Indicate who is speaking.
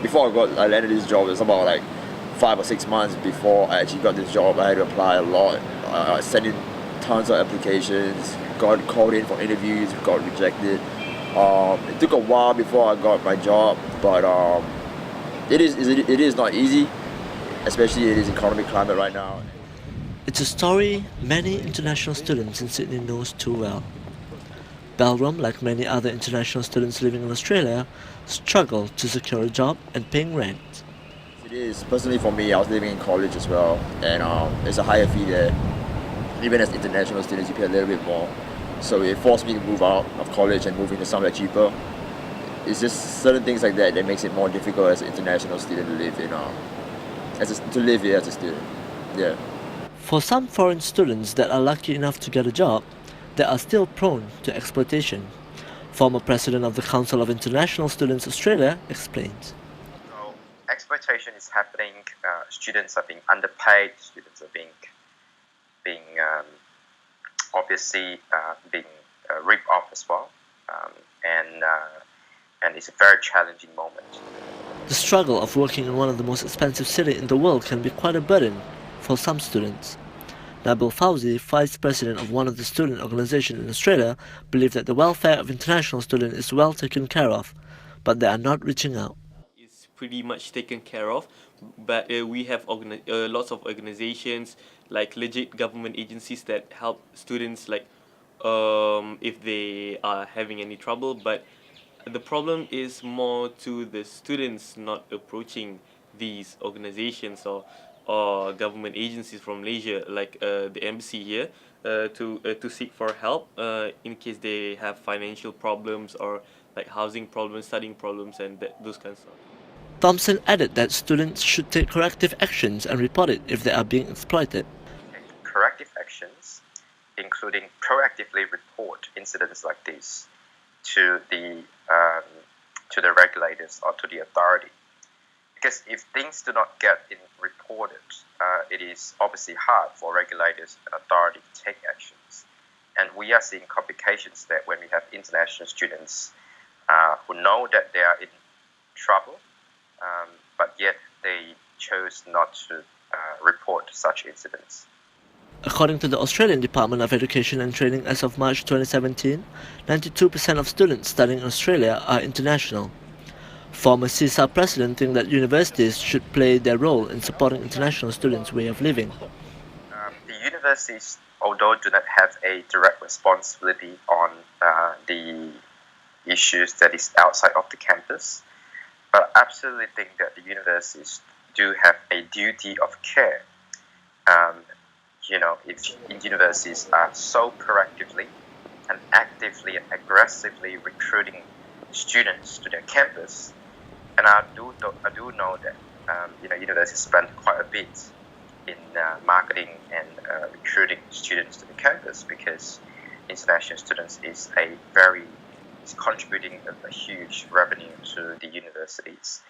Speaker 1: I landed this job, it was about like 5 or 6 months before I actually got this job. I had to apply a lot. I sent in tons of applications, got called in for interviews, got rejected. It took a while before I got my job, but it is not easy, especially in this economic climate right now.
Speaker 2: It's a story many international students in Sydney knows too well. Balram, like many other international students living in Australia, struggled to secure a job and paying rent.
Speaker 1: It is. Personally for me, I was living in college as well, and it's a higher fee there. Even as international students, you pay a little bit more. So it forced me to move out of college and move into somewhere cheaper. It's just certain things like that that makes it more difficult as an international student to live in, to live here as a student. Yeah.
Speaker 2: For some foreign students that are lucky enough to get a job, they are still prone to exploitation. Former president of the Council of International Students Australia explains.
Speaker 3: So exploitation is happening. Students are being underpaid. Students are being obviously being ripped off as well, and it's a very challenging moment.
Speaker 2: The struggle of working in one of the most expensive cities in the world can be quite a burden for some students. Nabil Fauzi, vice president of one of the student organizations in Australia, believes that the welfare of international students is well taken care of, but they are not reaching out.
Speaker 4: Is pretty much taken care of, but we have lots of organizations like legit government agencies that help students, like if they are having any trouble. But the problem is more to the students not approaching these organizations or government agencies from Malaysia, like the embassy here, to seek for help in case they have financial problems or like housing problems, studying problems, and those kinds of stuff.
Speaker 2: Thompson added that students should take corrective actions and report it if they are being exploited.
Speaker 3: Corrective actions, including proactively report incidents like this to the regulators or to the authority. Because if things do not get reported, it is obviously hard for regulators and authority to take actions. And we are seeing complications that when we have international students who know that they are in trouble, but yet they chose not to report such incidents.
Speaker 2: According to the Australian Department of Education and Training, as of March 2017, 92% of students studying in Australia are international. Former CISA president thinks that universities should play their role in supporting international students' way of living.
Speaker 3: The universities, although do not have a direct responsibility on the issues that is outside of the campus, but I absolutely think that the universities do have a duty of care. If universities are so proactively and actively and aggressively recruiting students to their campus, and I do know that universities spend quite a bit in marketing and recruiting students to the campus, because international students is contributing a huge revenue to the universities.